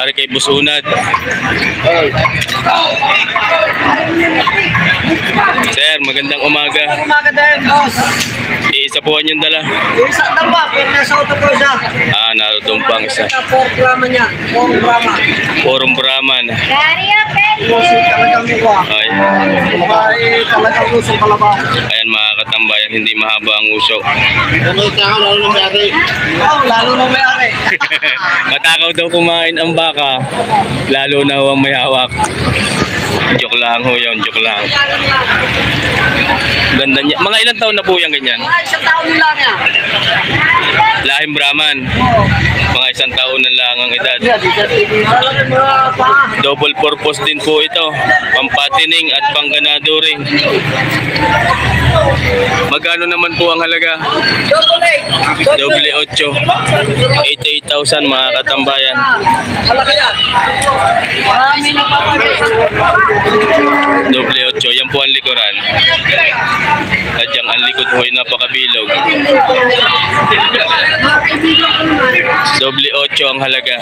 Ari kay Busunad. Sir, magandang umaga. Umaga din, boss. Isa po yung dala. Isa daw ba? Pero nasa auto ko siya. Narutong pang isa. Pork Brahman niya. Pork Brahman. Purong Brahman. Boss, talagang mukha. Ay. Ay, talagang usong kalabaw. Ayan mga katambayan, hindi mahaba ang usok. Lalo na may-ari. Matakaw daw kumain ang baka, lalo na huwag may hawak. Joke lang ho yun, joke lang. Ganda niya. Mga ilang taon na po yan ganyan? Mga isang taon nila niya. Lahing Brahman. Mga isang taon na lang ang edad. Double purpose din po ito. Pampatining at pangganado rin. Magkano naman po ang halaga? Double 8. 88,000 mga katambayan. Marami na pa. Double 8. Yan po ang likuran. At yan ang likod ho ay napakabilog. Double 8 ang halaga.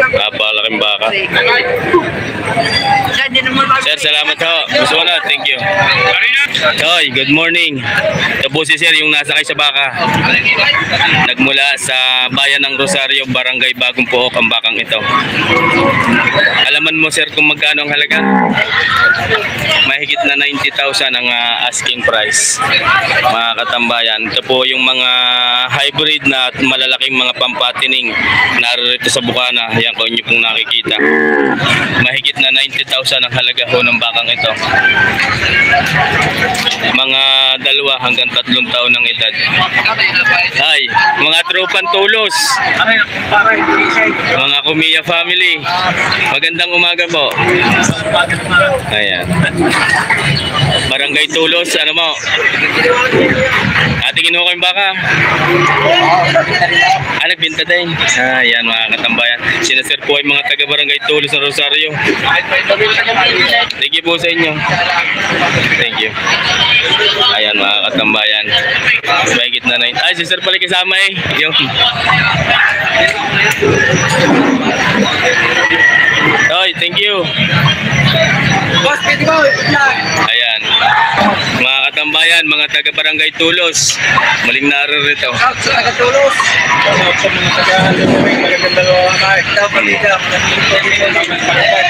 Napakalaking baka. Sir, salamat ho. Gusto na, thank you. Hoy, good morning. Ito po si Sir, yung nasakay sa baka. Nagmula sa bayan ng Rosario, Barangay Bagong Pook, ang bakang ito. Alaman mo Sir kung magkano ang halaga? Mahigit na 90,000 ang asking price. Mga katambayan, ito po yung mga hybrid na at malalaking mga pampatining narito sa Bukana. Yan kung inyo pong nakikita. Mahigit na 90,000 ang halaga ho ng bakang ito. Mga 2 hanggang 3 taon ng edad. Ay, mga tropan tulos. Mga Kumiya family. Magandang umaga po. Ayan. Barangay Tulos, ano mo? Ate, kinuha ko yung baka. Nagbinta din. Ayan mga katambayan. Sinasir po ay mga taga Barangay Tulos ng Rosario. Thank you po sa inyo. Thank you. Ayan mga katambayan. Mahigit na 9. Ay, si Sir pala kasama eh. Yung. Oy, thank you. Boss, pwede ba? Ayan. Mga katambayan, mga taga Barangay Tulos. Maling narito. Sa Taga-Tulos.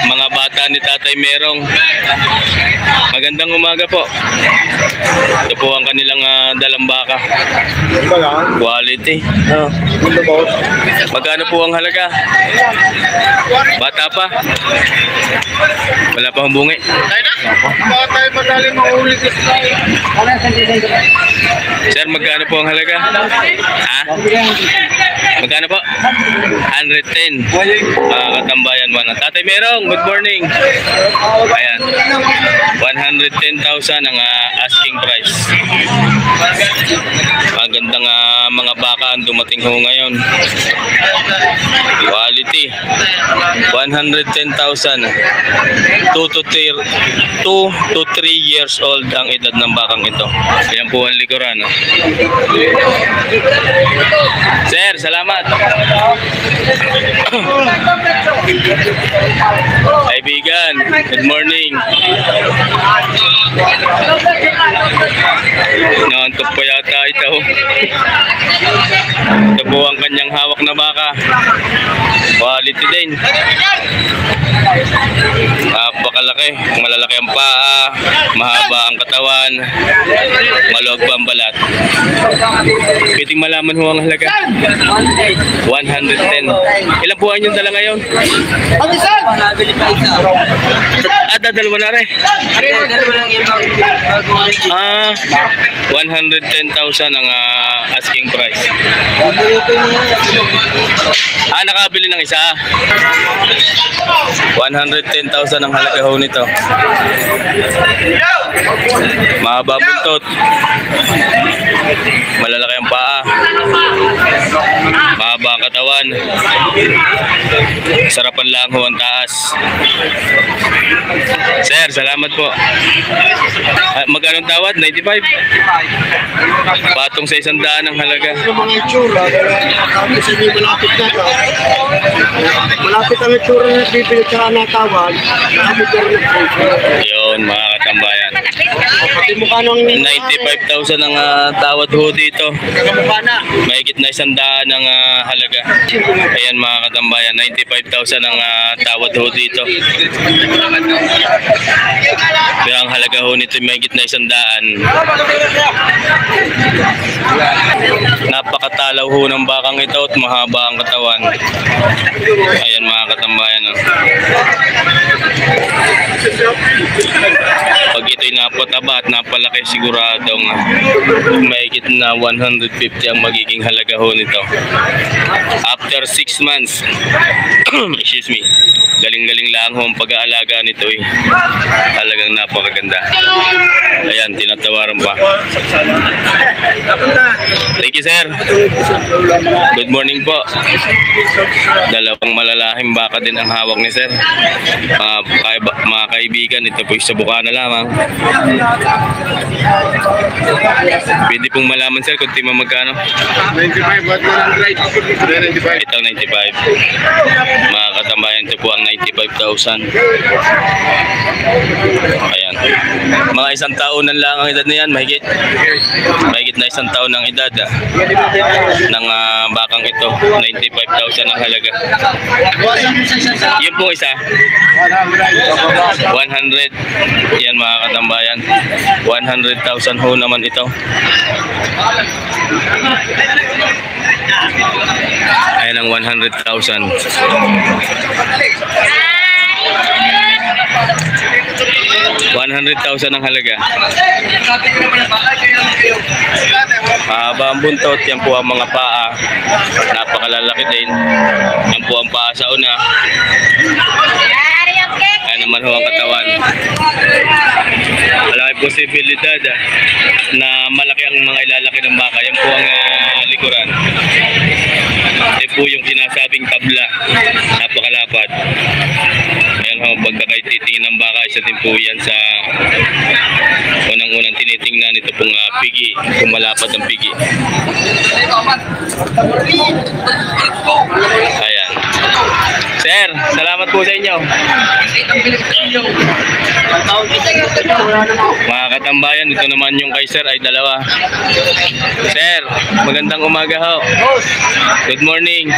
Mga bata ni Tatay Merong. Magandang umaga po. Ito po ang kanilang dalang baka. Quality. Magkano po ang halaga? Bata pa? Wala pa humbungi? Baka tayo madali maulit. Sir, magkano po ang halaga? Ha? Magkano po? 110. Katambayan mo na. Tatay Merong, good morning. Ayan. 110,000 ang asking price. Magandang mga baka ang dumating ho ngayon. Quality. 110,000. 2 to 3 years old ang edad ng bakang ito. Ayan po ang likuran. Sir, salamat. Kaibigan, good morning. Naantok pa yata ito. Ito po ang kanyang hawak na baka. Quality din. Napakalaki. Malalaki ang paa, mahaba ang katawan, maluwag pa ang balat. Pwedeng malaman ho ang halaga. 110. Ilang buwan yung dala ngayon? Dadalwa na rin. 110,000 ang asking price. Nakabili ng isa. 110,000 ang halaga ho nito. Mahaba buntot. Malalaki ang paa. Mahaba ang katawan. Sarapan lang ho ang taas. Sir, salamat po. Magkano tawad? 95? Patong sa 100 ang halaga. Yung mga itsura, kasi hindi malapit na to. Malapit ang itsura na bibili tsaka natawag. Malapit na rin ang itsura. Yun, mga katambayan. Pati mukha nung 95,000 ang tawad ho dito. mukha na. Mahigit na 100 ang halaga. Ayan mga katambayan, 95,000 ang tawad ho dito. Kaya ang halaga ho nito mahigit na 100. Napakatalaw ho ng bakang ito at mahaba ang katawan. Ayan mga katambayan. Oh. Pag ito'y napataba at napalaki, siguradong mahigit na 150 ang magiging halaga ho nito. After 6 months, excuse me, galing-galing lang ho ang pag-aalaga nito eh. Talagang napakaganda. Ayan, tinatawaran pa. Thank you, sir. Good morning po. Dalawang malalahing baka din ang hawak ni sir. Mga kaibigan, ito po sa Bukana lamang. Pwede pong malaman sir kung tima magkano. 95, what 100? Ito 95. Mga katambayan, ito po ang 95,000. Ayan. Mga 1 taon lang ang edad na yan, mahigit. Mahigit na 1 taon ang edad ng bakang ito. 95,000 ang halaga. Yun po isa. 100. Yan mga katambayan. 100,000 ho naman ito. Ayan ang 100,000. 100,000 ang halaga. Mahaba ang buntot, yan po ang mga paa. Napakalalaki din. Yan po ang paa sa una. Ayan naman ho ang katawan. Malaki posibilidad na malaki ang mga ilalaki ng baka. Yan po ang likuran. Yan po yung sinasabing tabla. Napakalapad. Ayan ho, pagkakaititingin ng baka, isa din po yan sa unang-unang tinitingnan. Ito pong pigi, kung malapad ang pigi. Ayan. Sir, salamat po sa inyo. Mga katambayan, ito naman yung kay sir ay dalawa. Sir, magandang umaga ho. Good morning.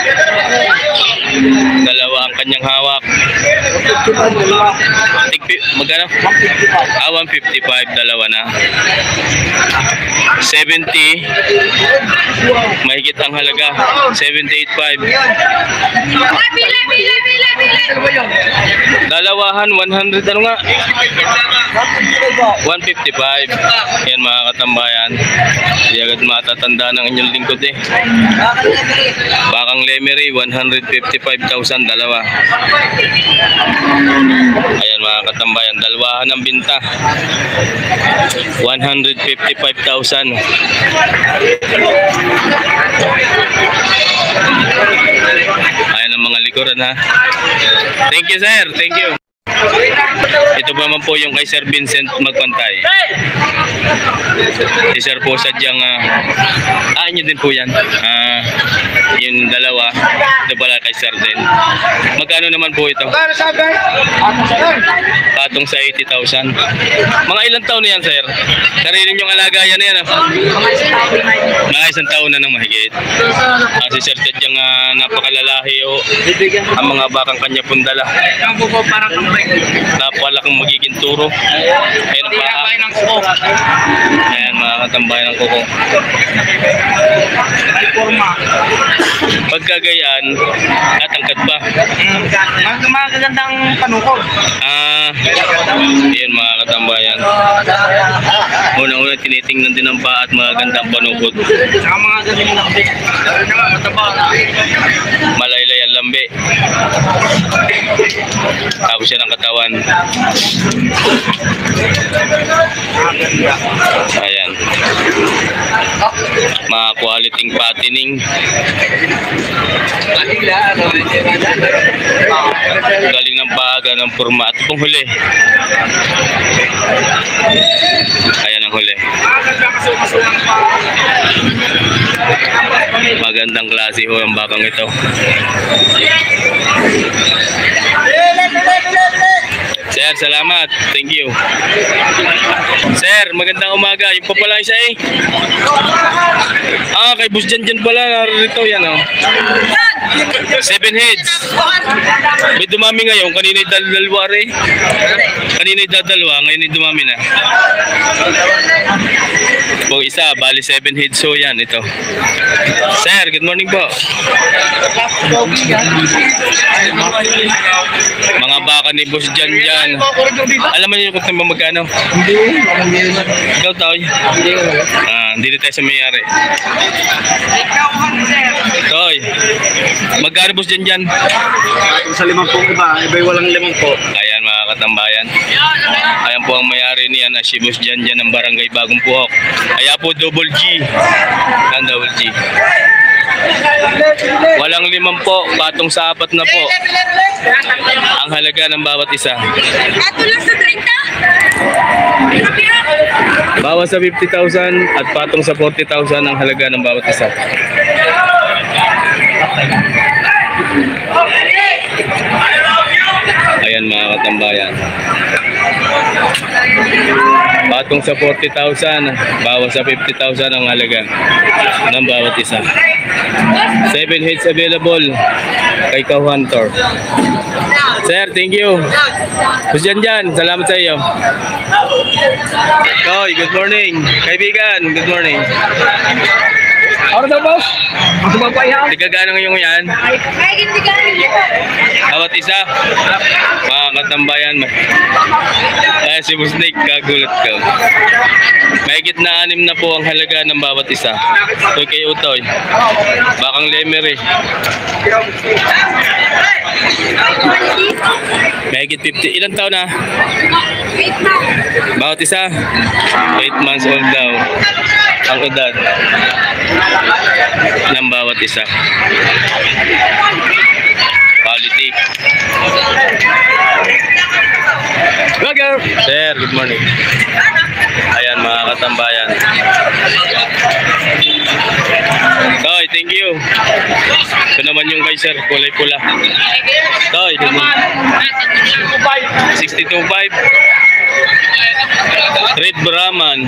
Dalawa ang kanyang hawak. Magkano? 155, dalawa na. 70, mahigit ang halaga. 78.5. Dalawahan 100, ano nga? 155. Yan mga katambayan. Hindi agad matatanda ng inyong lingkod eh. Bakang Lemery 155,000, dalawa. Ayan mga katambayan, dalawahan ang binta. 155,000. Ayan ang mga likuran ha. Thank you sir, thank you. Ito pa naman po yung kay Sir Vincent Magpantay. Si Sir po sadyang inyo din po yan. Yung dalawa, ito pala kay Sir din. Magkano naman po ito? Patong sa 80,000. Mga ilang taon na yan sir? Sarili yung alagayan na yan. Mga 1 taon na nang mahigit. Si Sir sadyang napakalalahi o ang mga bakang kanya pundala. Napalaking magiging turo. Ayan ang paa. Ayan mga katambayan ng kuko. Pagkagayaan, natangkad ba? Magagandang panukog. Ayan mga katambayan. Unang-una tinitingnan din ang paa at magagandang panukod. Saka mga galing na kasi. Malaylay ang lambi. Tapos yan ang katawan. Ayan. Mga quality patining. Galing ng baga ng forma at itong huli. Ayan ang huli. Magandang klase ho ang bakang ito. Sir, salamat. Thank you. Sir, magandang umaga. Yung pa pala isa eh. Kay Boss Janjan pala. Narito yan oh. 7 heads. May dumami ngayon. Kanina dalwa rin. Kanina dadalwa. Ngayon dumami na. Kung isa, bali 7 heads so yan. Ito. Sir, good morning po. Mga baka ni Boss Janjan. Alam mo niyo kung magkano? Hindi. Ikaw tayo? Hindi tayo sa mayari. Toy, magkano Boss Janjan? Sa 5 iba, iba'y walang 5 po. Ayan mga katambayan. Ayan po ang mayari niyan na si Boss Janjan ng Barangay Bagong Puhok. Kaya po double G. Ang double G. Walang 5 po, patong sa 4 na po. Ang halaga ng bawat isa. Ato lang sa 30. Bawas sa 50,000 at patong sa 40,000 ang halaga ng bawat isa. Ayan mga katambayan. Patong sa 40,000, bawas sa 50,000 ang halaga ng bawat isa. 7 heads available kay Hunter. Sir, thank you. Boss Janjan, salamat sa iyo. Koy, good morning. Kaibigan, good morning. Ano daw, boss? Ako ba pa yan? Tigagano ngayong yan? Ay, hindi galing. Bawat isa. Mga katambayan. Ay, si Boss Nick, kagulat ka. Mahigit na 6 na po ang halaga ng bawat isa. Ito kay Utoy. Bakang lemer eh. Mahigit 50. Ilang taon na? 8 na. Bawat isa? 8 months old daw. Ang edad ng bawat isa. Quality. Vlogger! Sir, good morning. Ayan mga katambayan. Toy, thank you. Ito naman yung kay sir, kulay pula. Toy, 62.5. Red Brahman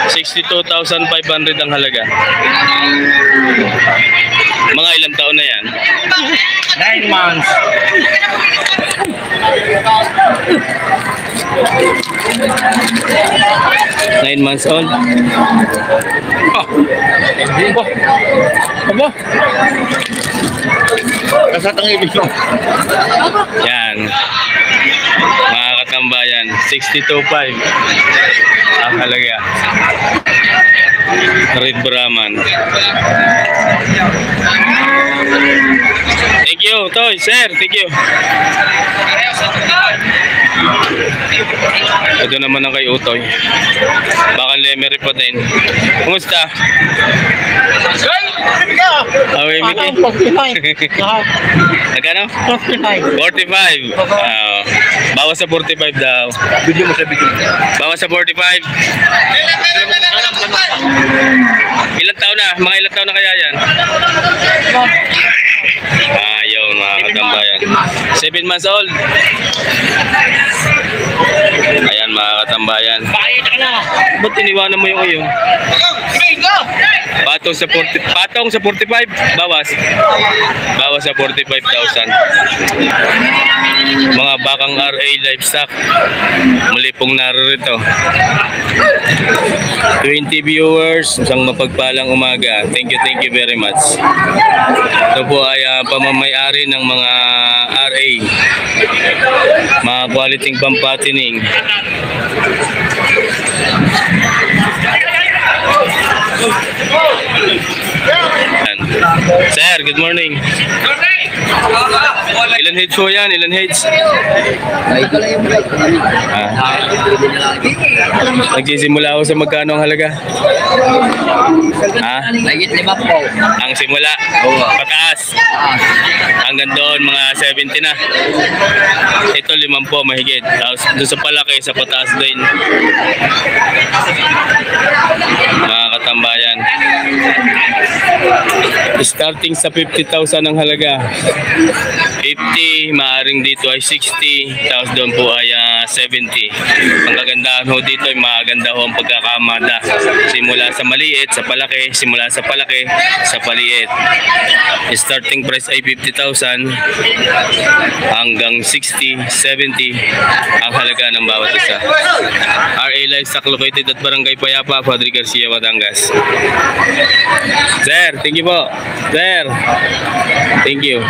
62,500 ang halaga. Mga ilang taon na yan? 9 months. 9 months old. Aba? Kasat ang ibig mo. Yan. Mga katambayan, 62.5 ang halaga. Red Brahman. Thank you, Toy. Sir, thank you. Ito naman ang kay Utoy. Baka lemery pa din. Kumusta? Okay, Mickey. Nagkano? 45. Bawas sa 45 daw. Bigyan mo sa bigyan. Bawas sa 45. Ilang taon na? Mga ilang taon na kaya yan? Yun mga katambayan. 7 months old. Ayan mga katambayan. Ba't iniwanan mo yung iyon? Patong sa 45. Bawas. Bawas sa 45,000. Mga bakang RA livestock. Muli pong narito. 20 viewers. Isang mapagpalang umaga. Thank you very much. Ito po ay pamamayari ng mga RA. Mga quality pampatining. Sir, good morning. Ilan heads po yan? Ilan heads? Nagsisimula ako sa magkano ang halaga? Mahigit 5 po. Ang simula? Pataas? Hanggang doon, mga 70 na. Ito 5 po, mahigit. Tapos doon sa palaki, sa pataas din. Mga katambayan. Starting sa 50,000 ang halaga. 50, maaring dito ay 60, tapos doon po ay 70. Ang kagandahan ho dito ay maganda ho ang pagkakamada. Simula sa maliit, sa palaki, simula sa palaki, sa paliit. Starting price ay 50,000 hanggang 60, 70 ang halaga ng bawat isa. RA Livestock located at Barangay Payapa, Padre Garcia, Batangas. Sir, thank you po. Sir, thank you.